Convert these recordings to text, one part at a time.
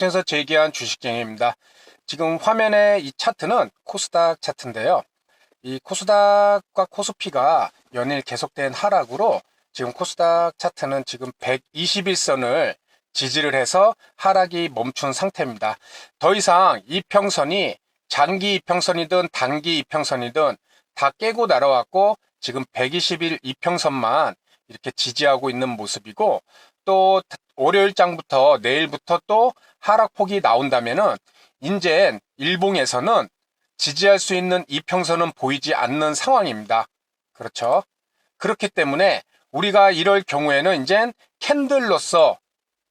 에서 제기한 주식쟁이입니다. 지금 화면에 이 차트는 코스닥 차트인데요. 이 코스닥과 코스피가 연일 계속된 하락으로 지금 코스닥 차트는 지금 121선을 지지를 해서 하락이 멈춘 상태입니다. 더 이상 이평선이 장기 이평선이든 단기 이평선이든 다 깨고 날아왔고 지금 121 이평선만 이렇게 지지하고 있는 모습이고, 또 월요일장부터 내일부터 또 하락폭이 나온다면은 이제 일봉에서는 지지할 수 있는 이평선은 보이지 않는 상황입니다. 그렇죠? 그렇기 때문에 우리가 이럴 경우에는 이제 캔들로서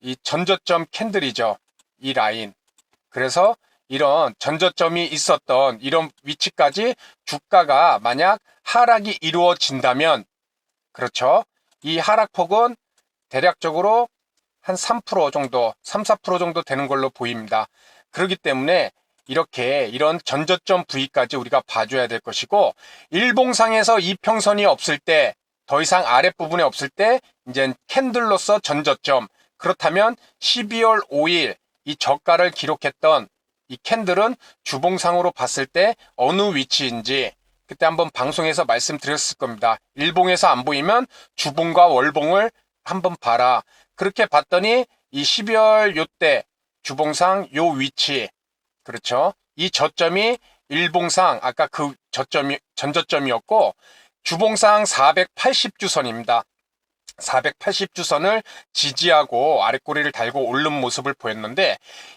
이 전저점 캔들이죠. 이 라인. 그래서 이런 전저점이 있었던 이런 위치까지 주가가 만약 하락이 이루어진다면, 그렇죠? 이 하락폭은 대략적으로 한 3% 정도, 3, 4% 정도 되는 걸로 보입니다. 그렇기 때문에 이런 전저점 부위까지 우리가 봐줘야 될 것이고, 일봉상에서 이평선이 없을 때, 더 이상 아랫부분에 없을 때 이제 캔들로서 전저점, 그렇다면 12월 5일 이 저가를 기록했던 이 캔들은 주봉상으로 봤을 때 어느 위치인지 그때 한번 방송에서 말씀드렸을 겁니다. 일봉에서 안 보이면 주봉과 월봉을 한번 봐라. 그렇게 봤더니 이 12월 요때 주봉상 요 위치, 그렇죠? 이 저점이 일봉상 아까 그 저점이 전저점이었고, 주봉상 480주선입니다. 480주선을 지지하고 아랫꼬리를 달고 오른 모습을 보였는데,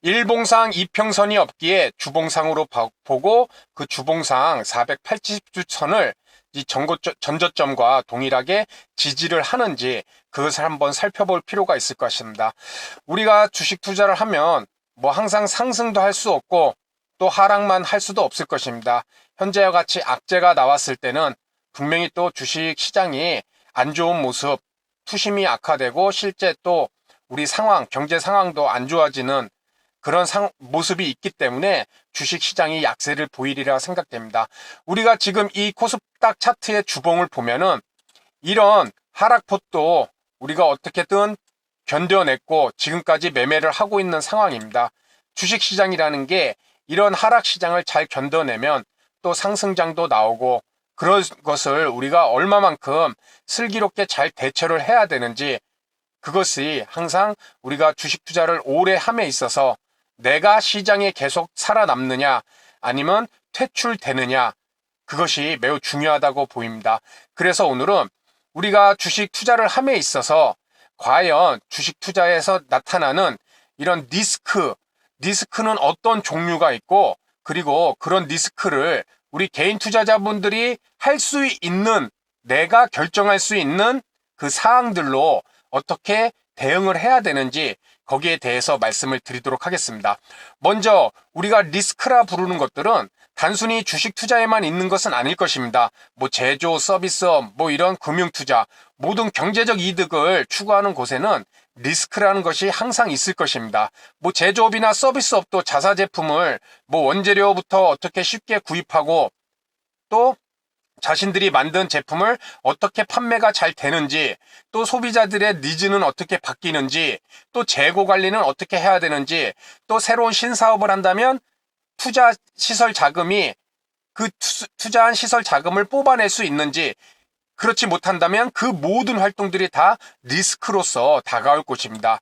일봉상 이평선이 없기에 주봉상으로 보고 그 주봉상 480주선을 이 전저점과 동일하게 지지를 하는지 그것을 한번 살펴볼 필요가 있을 것입니다. 우리가 주식 투자를 하면 뭐 항상 상승도 할 수 없고 또 하락만 할 수도 없을 것입니다. 현재와 같이 악재가 나왔을 때는 분명히 또 주식 시장이 안 좋은 모습, 투심이 악화되고 실제 또 우리 상황, 경제 상황도 안 좋아지는 그런 모습이 있기 때문에 주식 시장이 약세를 보이리라 생각됩니다. 우리가 지금 이 코스닥 차트의 주봉을 보면은 이런 하락폭도 우리가 어떻게든 견뎌냈고 지금까지 매매를 하고 있는 상황입니다. 주식 시장이라는 게 이런 하락 시장을 잘 견뎌내면 또 상승장도 나오고, 그런 것을 우리가 얼마만큼 슬기롭게 잘 대처를 해야 되는지, 그것이 항상 우리가 주식 투자를 오래 함에 있어서 내가 시장에 계속 살아남느냐 아니면 퇴출되느냐, 그것이 매우 중요하다고 보입니다. 그래서 오늘은 우리가 주식 투자를 함에 있어서 과연 주식 투자에서 나타나는 이런 리스크는 어떤 종류가 있고, 그리고 그런 리스크를 우리 개인 투자자분들이 할 수 있는, 내가 결정할 수 있는 그 사항들로 어떻게 대응을 해야 되는지 거기에 대해서 말씀을 드리도록 하겠습니다. 먼저 우리가 리스크라 부르는 것들은 단순히 주식 투자에만 있는 것은 아닐 것입니다. 뭐 제조, 서비스업, 뭐 이런 금융 투자, 모든 경제적 이득을 추구하는 곳에는 리스크라는 것이 항상 있을 것입니다. 뭐 제조업이나 서비스업도 자사 제품을 뭐 원재료부터 어떻게 쉽게 구입하고 또 자신들이 만든 제품을 어떻게 판매가 잘 되는지, 또 소비자들의 니즈는 어떻게 바뀌는지, 또 재고 관리는 어떻게 해야 되는지, 또 새로운 신사업을 한다면 투자 시설 자금이 그 투자한 시설 자금을 뽑아낼 수 있는지, 그렇지 못한다면 그 모든 활동들이 다 리스크로서 다가올 것입니다.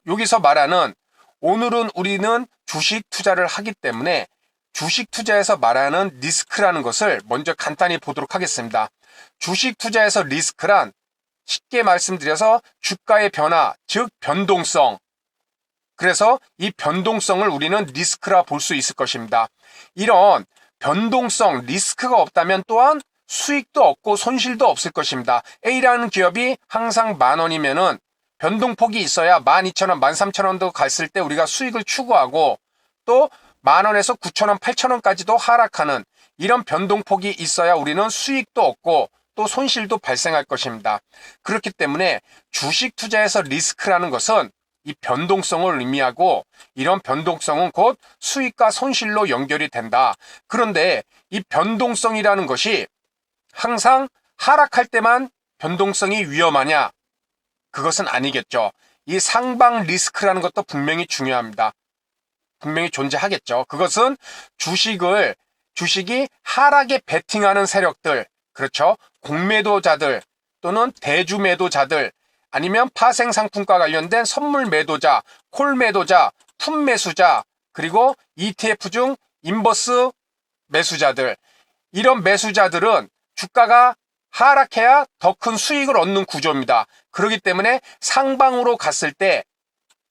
여기서 말하는, 오늘은 우리는 주식 투자를 하기 때문에 주식 투자에서 말하는 리스크라는 것을 먼저 간단히 보도록 하겠습니다. 주식 투자에서 리스크란 쉽게 말씀드려서 주가의 변화, 즉 변동성. 그래서 이 변동성을 우리는 리스크라 볼 수 있을 것입니다. 이런 변동성, 리스크가 없다면 또한 수익도 없고 손실도 없을 것입니다. A라는 기업이 항상 10,000원이면은 변동폭이 있어야 12,000원, 13,000원도 갔을 때 우리가 수익을 추구하고, 또 10,000원에서 9,000원, 8,000원까지도 하락하는 이런 변동폭이 있어야 우리는 수익도 얻고 또 손실도 발생할 것입니다. 그렇기 때문에 주식 투자에서 리스크라는 것은 이 변동성을 의미하고, 이런 변동성은 곧 수익과 손실로 연결이 된다. 그런데 이 변동성이라는 것이 항상 하락할 때만 변동성이 위험하냐? 그것은 아니겠죠. 이 상방 리스크라는 것도 분명히 중요합니다. 분명히 존재하겠죠. 그것은 주식이 하락에 베팅하는 세력들, 그렇죠. 공매도자들 또는 대주매도자들, 아니면 파생상품과 관련된 선물 매도자, 콜 매도자, 품 매수자, 그리고 ETF 중 인버스 매수자들, 이런 매수자들은 주가가 하락해야 더 큰 수익을 얻는 구조입니다. 그렇기 때문에 상방으로 갔을 때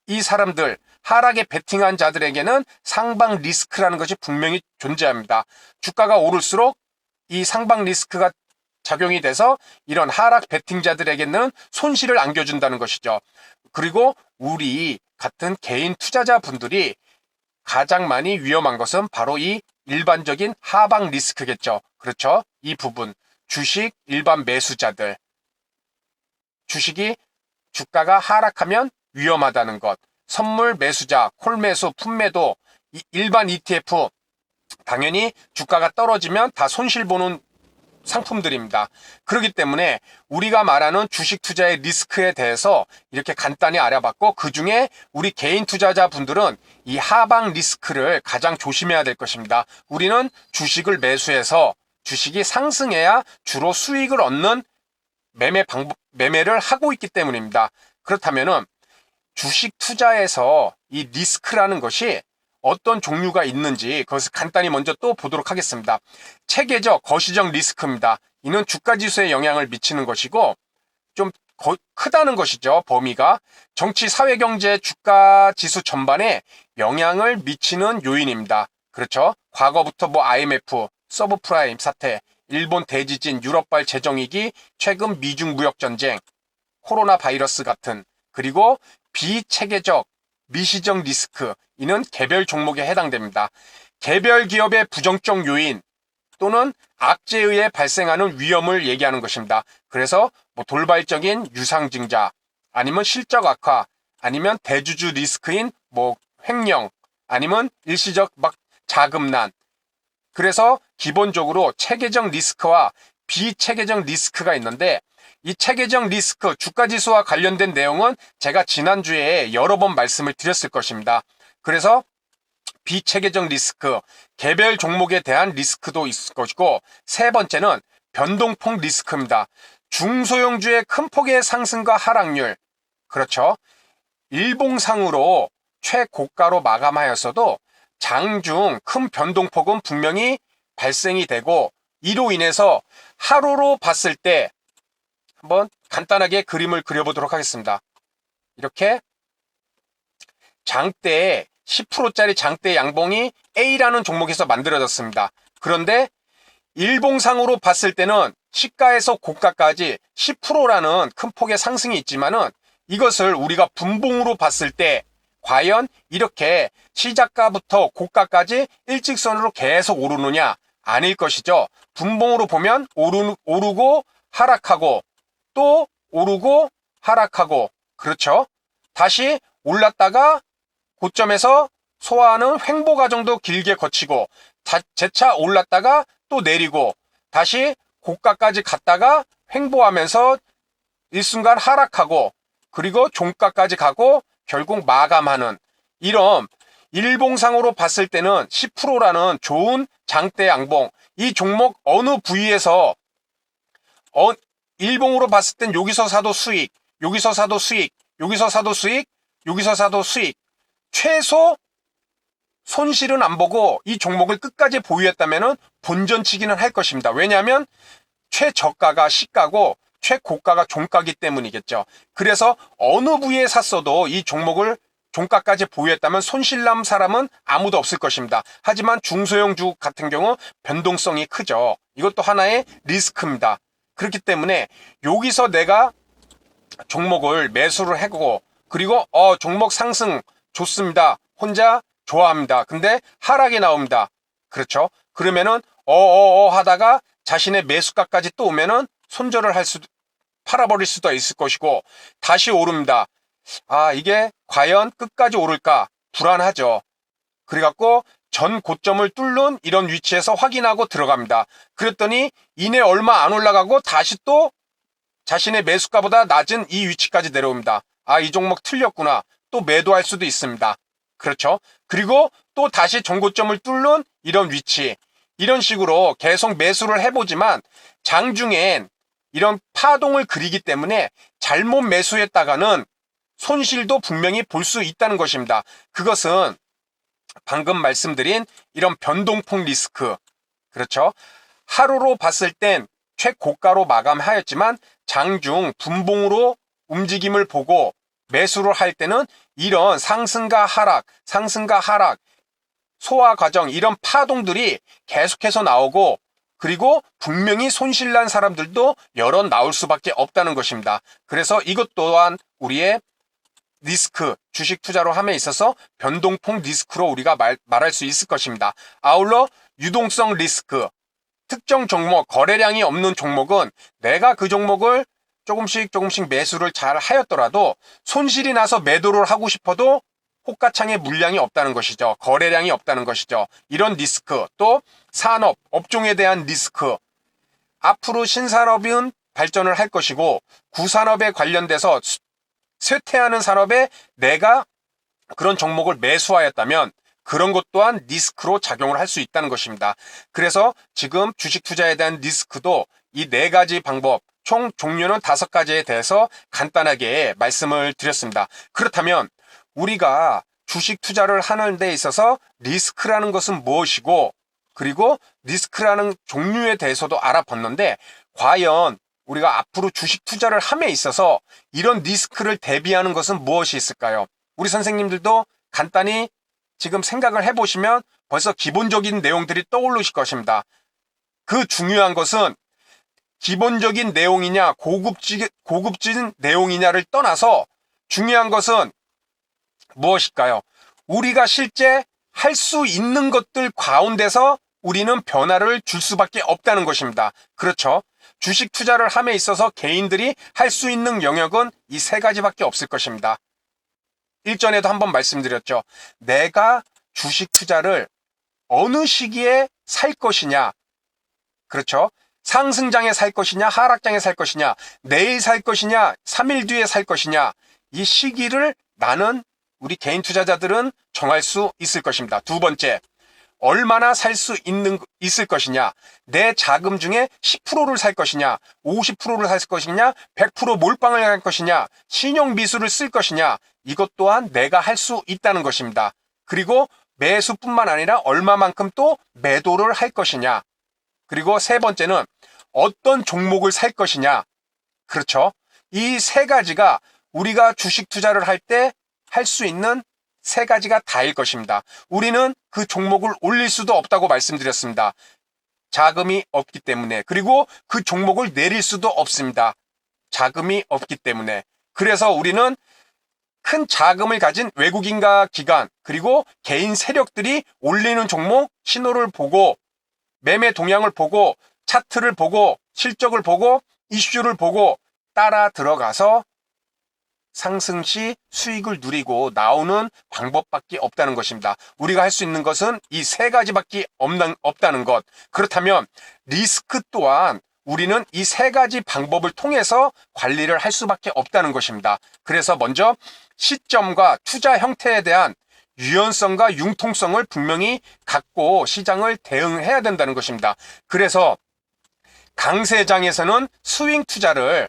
이 사람들, 하락에 베팅한 자들에게는 상방 리스크라는 것이 분명히 존재합니다. 주가가 오를수록 이 상방 리스크가 작용이 돼서 이런 하락 베팅자들에게는 손실을 안겨준다는 것이죠. 그리고 우리 같은 개인 투자자분들이 가장 많이 위험한 것은 바로 이 일반적인 하방 리스크겠죠. 그렇죠? 이 부분, 주식 일반 매수자들, 주식이 주가가 하락하면 위험하다는 것, 선물 매수자, 콜 매수, 품 매도, 일반 ETF, 당연히 주가가 떨어지면 다 손실 보는 상품들입니다. 그렇기 때문에 우리가 말하는 주식 투자의 리스크에 대해서 이렇게 간단히 알아봤고, 그 중에 우리 개인 투자자분들은 이 하방 리스크를 가장 조심해야 될 것입니다. 우리는 주식을 매수해서 주식이 상승해야 주로 수익을 얻는 매매를 하고 있기 때문입니다. 그렇다면은 주식 투자에서 이 리스크라는 것이 어떤 종류가 있는지 그것을 간단히 먼저 또 보도록 하겠습니다. 체계적, 거시적 리스크입니다. 이는 주가 지수에 영향을 미치는 것이고 좀 크다는 것이죠. 범위가 정치, 사회, 경제, 주가 지수 전반에 영향을 미치는 요인입니다. 그렇죠? 과거부터 IMF, 서브프라임 사태, 일본 대지진, 유럽발 재정위기, 최근 미중 무역 전쟁, 코로나 바이러스 같은, 그리고 비체계적, 미시적 리스크, 이는 개별 종목에 해당됩니다. 개별 기업의 부정적 요인 또는 악재에 의해 발생하는 위험을 얘기하는 것입니다. 그래서 돌발적인 유상증자, 아니면 실적 악화, 아니면 대주주 리스크인 횡령, 아니면 일시적 자금난. 그래서 기본적으로 체계적 리스크와 비체계적 리스크가 있는데, 이 체계적 리스크, 주가지수와 관련된 내용은 제가 지난주에 여러 번 말씀을 드렸을 것입니다. 그래서 비체계적 리스크, 개별 종목에 대한 리스크도 있을 것이고, 세 번째는 변동폭 리스크입니다. 중소형주의 큰 폭의 상승과 하락률, 그렇죠. 일봉상으로 최고가로 마감하였어도 장중 큰 변동폭은 분명히 발생이 되고, 이로 인해서 하루로 봤을 때 한번 간단하게 그림을 그려보도록 하겠습니다. 이렇게 장대에 10%짜리 장대 양봉이 A라는 종목에서 만들어졌습니다. 그런데 일봉상으로 봤을 때는 시가에서 고가까지 10%라는 큰 폭의 상승이 있지만은, 이것을 우리가 분봉으로 봤을 때 과연 이렇게 시작가부터 고가까지 일직선으로 계속 오르느냐? 아닐 것이죠. 분봉으로 보면 오르고 하락하고 또 오르고 하락하고, 그렇죠. 다시 올랐다가 고점에서 소화하는 횡보 과정도 길게 거치고, 재차 올랐다가 또 내리고, 다시 고가까지 갔다가 횡보하면서 일순간 하락하고, 그리고 종가까지 가고 결국 마감하는, 이런 일봉상으로 봤을 때는 10%라는 좋은 장대 양봉, 이 종목 어느 부위에서 일봉으로 봤을 땐 여기서 사도 수익, 여기서 사도 수익, 여기서 사도 수익, 여기서 사도 수익, 최소 손실은 안 보고 이 종목을 끝까지 보유했다면 본전치기는 할 것입니다. 왜냐하면 최저가가 시가고 최고가가 종가기 때문이겠죠. 그래서 어느 부위에 샀어도 이 종목을 종가까지 보유했다면 손실남 사람은 아무도 없을 것입니다. 하지만 중소형주 같은 경우 변동성이 크죠. 이것도 하나의 리스크입니다. 그렇기 때문에 여기서 내가 종목을 매수를 하고, 그리고 종목 상승 좋습니다. 혼자 좋아합니다. 근데 하락이 나옵니다. 그렇죠? 그러면은 하다가 자신의 매수가까지 또 오면은 손절을 팔아버릴 수도 있을 것이고, 다시 오릅니다. 이게 과연 끝까지 오를까 불안하죠. 그래갖고 전 고점을 뚫는 이런 위치에서 확인하고 들어갑니다. 그랬더니 이내 얼마 안 올라가고 다시 또 자신의 매수가보다 낮은 이 위치까지 내려옵니다. 이 종목 틀렸구나. 또 매도할 수도 있습니다. 그렇죠. 그리고 또 다시 정고점을 뚫는 이런 위치. 이런 식으로 계속 매수를 해보지만 장중엔 이런 파동을 그리기 때문에 잘못 매수했다가는 손실도 분명히 볼 수 있다는 것입니다. 그것은 방금 말씀드린 이런 변동폭 리스크. 그렇죠. 하루로 봤을 땐 최고가로 마감하였지만 장중 분봉으로 움직임을 보고 매수를 할 때는 이런 상승과 하락, 소화 과정, 이런 파동들이 계속해서 나오고, 그리고 분명히 손실난 사람들도 여러 나올 수밖에 없다는 것입니다. 그래서 이것 또한 우리의 리스크, 주식 투자로 함에 있어서 변동폭 리스크로 우리가 말할 수 있을 것입니다. 아울러 유동성 리스크, 특정 종목, 거래량이 없는 종목은 내가 그 종목을 조금씩 매수를 잘 하였더라도 손실이 나서 매도를 하고 싶어도 호가창에 물량이 없다는 것이죠. 거래량이 없다는 것이죠. 이런 리스크, 또 산업, 업종에 대한 리스크. 앞으로 신산업은 발전을 할 것이고 구산업에 관련돼서 쇠퇴하는 산업에 내가 그런 종목을 매수하였다면 그런 것 또한 리스크로 작용을 할 수 있다는 것입니다. 그래서 지금 주식 투자에 대한 리스크도 이 4가지 방법, 총 종류는 5가지에 대해서 간단하게 말씀을 드렸습니다. 그렇다면 우리가 주식 투자를 하는 데 있어서 리스크라는 것은 무엇이고, 그리고 리스크라는 종류에 대해서도 알아봤는데, 과연 우리가 앞으로 주식 투자를 함에 있어서 이런 리스크를 대비하는 것은 무엇이 있을까요? 우리 선생님들도 간단히 지금 생각을 해보시면 벌써 기본적인 내용들이 떠오르실 것입니다. 그 중요한 것은 기본적인 내용이냐 고급진 내용이냐를 떠나서 중요한 것은 무엇일까요? 우리가 실제 할 수 있는 것들 가운데서 우리는 변화를 줄 수밖에 없다는 것입니다. 그렇죠? 주식 투자를 함에 있어서 개인들이 할 수 있는 영역은 이 3가지밖에 없을 것입니다. 일전에도 한번 말씀드렸죠. 내가 주식 투자를 어느 시기에 살 것이냐. 그렇죠? 상승장에 살 것이냐, 하락장에 살 것이냐, 내일 살 것이냐, 3일 뒤에 살 것이냐. 이 시기를 우리 개인 투자자들은 정할 수 있을 것입니다. 2번째, 얼마나 살 수 있을 것이냐. 내 자금 중에 10%를 살 것이냐, 50%를 살 것이냐, 100% 몰빵을 할 것이냐, 신용미수를 쓸 것이냐. 이것 또한 내가 할 수 있다는 것입니다. 그리고 매수뿐만 아니라 얼마만큼 또 매도를 할 것이냐. 그리고 3번째는 어떤 종목을 살 것이냐. 그렇죠. 이 3가지가 우리가 주식 투자를 할 때 할 수 있는 3가지가 다일 것입니다. 우리는 그 종목을 올릴 수도 없다고 말씀드렸습니다. 자금이 없기 때문에. 그리고 그 종목을 내릴 수도 없습니다. 자금이 없기 때문에. 그래서 우리는 큰 자금을 가진 외국인과 기관, 그리고 개인 세력들이 올리는 종목 신호를 보고, 매매 동향을 보고, 차트를 보고, 실적을 보고, 이슈를 보고 따라 들어가서 상승 시 수익을 누리고 나오는 방법밖에 없다는 것입니다. 우리가 할 수 있는 것은 이 3가지밖에 없다는 것. 그렇다면 리스크 또한 우리는 이 3가지 방법을 통해서 관리를 할 수밖에 없다는 것입니다. 그래서 먼저 시점과 투자 형태에 대한 유연성과 융통성을 분명히 갖고 시장을 대응해야 된다는 것입니다. 그래서 강세장에서는 스윙 투자를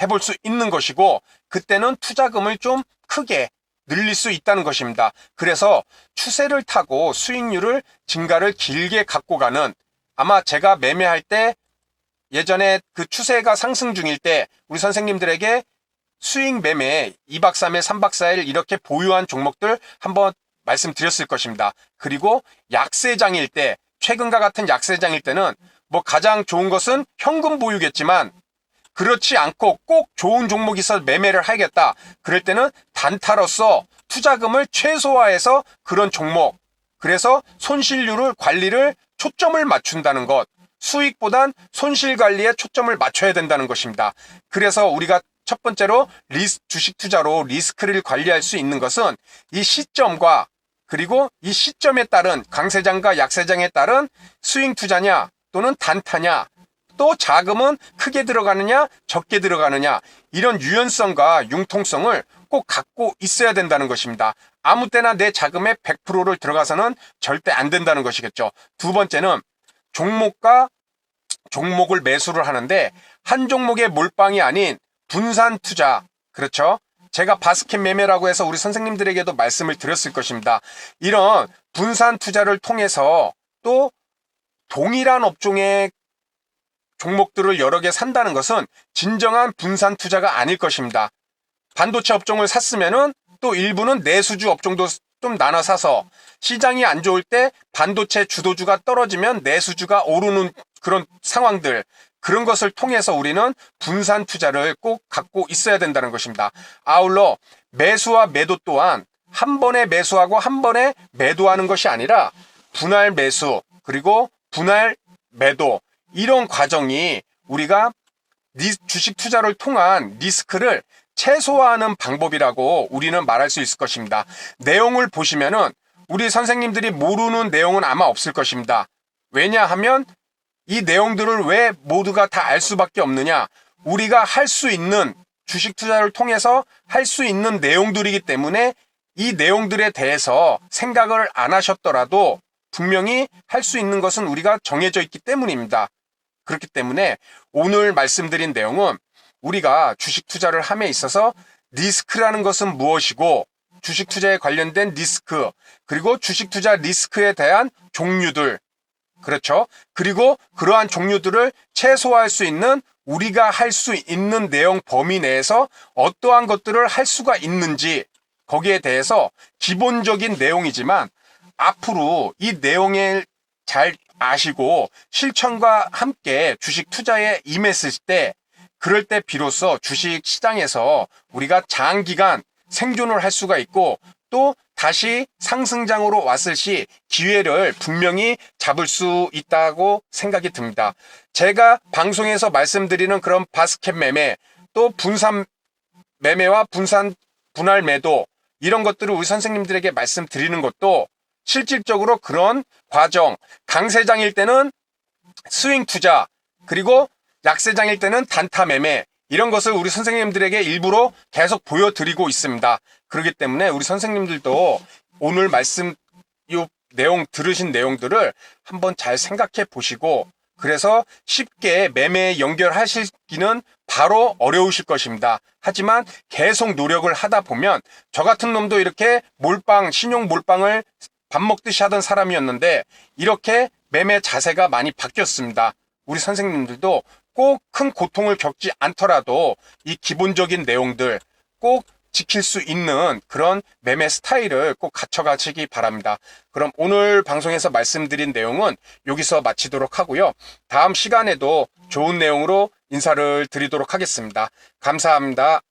해볼 수 있는 것이고, 그때는 투자금을 좀 크게 늘릴 수 있다는 것입니다. 그래서 추세를 타고 수익률을 증가를 길게 갖고 가는, 아마 제가 매매할 때 예전에 그 추세가 상승 중일 때 우리 선생님들에게 수익 매매 2박 3일, 3박 4일 이렇게 보유한 종목들 한번 말씀드렸을 것입니다. 그리고 약세장일 때, 최근과 같은 약세장일 때는 뭐 가장 좋은 것은 현금 보유겠지만, 그렇지 않고 꼭 좋은 종목이 있어서 매매를 하겠다. 그럴 때는 단타로서 투자금을 최소화해서 그런 종목, 그래서 손실률을 관리를 초점을 맞춘다는 것, 수익보단 손실 관리에 초점을 맞춰야 된다는 것입니다. 그래서 우리가 첫 번째로 주식 투자로 리스크를 관리할 수 있는 것은 이 시점과, 그리고 이 시점에 따른 강세장과 약세장에 따른 스윙 투자냐 또는 단타냐, 또 자금은 크게 들어가느냐 적게 들어가느냐, 이런 유연성과 융통성을 꼭 갖고 있어야 된다는 것입니다. 아무 때나 내 자금의 100%를 들어가서는 절대 안 된다는 것이겠죠. 두 번째는 종목과 종목을 매수를 하는데 한 종목의 몰빵이 아닌 분산 투자. 그렇죠? 제가 바스켓 매매라고 해서 우리 선생님들에게도 말씀을 드렸을 것입니다. 이런 분산 투자를 통해서 또 동일한 업종의 종목들을 여러 개 산다는 것은 진정한 분산 투자가 아닐 것입니다. 반도체 업종을 샀으면은 또 일부는 내수주 업종도 좀 나눠 사서 시장이 안 좋을 때 반도체 주도주가 떨어지면 내수주가 오르는 그런 상황들, 그런 것을 통해서 우리는 분산 투자를 꼭 갖고 있어야 된다는 것입니다. 아울러 매수와 매도 또한 한 번에 매수하고 한 번에 매도하는 것이 아니라 분할 매수 그리고 분할 매도, 이런 과정이 우리가 주식 투자를 통한 리스크를 최소화하는 방법이라고 우리는 말할 수 있을 것입니다. 내용을 보시면은 우리 선생님들이 모르는 내용은 아마 없을 것입니다. 왜냐하면 이 내용들을 왜 모두가 다 알 수밖에 없느냐? 우리가 할 수 있는, 주식 투자를 통해서 할 수 있는 내용들이기 때문에 이 내용들에 대해서 생각을 안 하셨더라도 분명히 할 수 있는 것은 우리가 정해져 있기 때문입니다. 그렇기 때문에 오늘 말씀드린 내용은 우리가 주식 투자를 함에 있어서 리스크라는 것은 무엇이고, 주식 투자에 관련된 리스크, 그리고 주식 투자 리스크에 대한 종류들, 그렇죠? 그리고 그러한 종류들을 최소화할 수 있는, 우리가 할 수 있는 내용 범위 내에서 어떠한 것들을 할 수가 있는지, 거기에 대해서 기본적인 내용이지만 앞으로 이 내용을 잘 아시고 실천과 함께 주식 투자에 임했을 때, 그럴 때 비로소 주식 시장에서 우리가 장기간 생존을 할 수가 있고 또 다시 상승장으로 왔을 시 기회를 분명히 잡을 수 있다고 생각이 듭니다. 제가 방송에서 말씀드리는 그런 바스켓 매매, 또 분산 매매와 분할 매도, 이런 것들을 우리 선생님들에게 말씀드리는 것도 실질적으로 그런 과정, 강세장일 때는 스윙 투자, 그리고 약세장일 때는 단타 매매, 이런 것을 우리 선생님들에게 일부러 계속 보여드리고 있습니다. 그렇기 때문에 우리 선생님들도 오늘 말씀, 이 내용, 들으신 내용들을 한번 잘 생각해 보시고, 그래서 쉽게 매매에 연결하시기는 바로 어려우실 것입니다. 하지만 계속 노력을 하다 보면, 저 같은 놈도 이렇게 몰빵, 신용 몰빵을 밥 먹듯이 하던 사람이었는데 이렇게 매매 자세가 많이 바뀌었습니다. 우리 선생님들도 꼭 큰 고통을 겪지 않더라도 이 기본적인 내용들 꼭 지킬 수 있는 그런 매매 스타일을 꼭 갖춰가시기 바랍니다. 그럼 오늘 방송에서 말씀드린 내용은 여기서 마치도록 하고요. 다음 시간에도 좋은 내용으로 인사를 드리도록 하겠습니다. 감사합니다.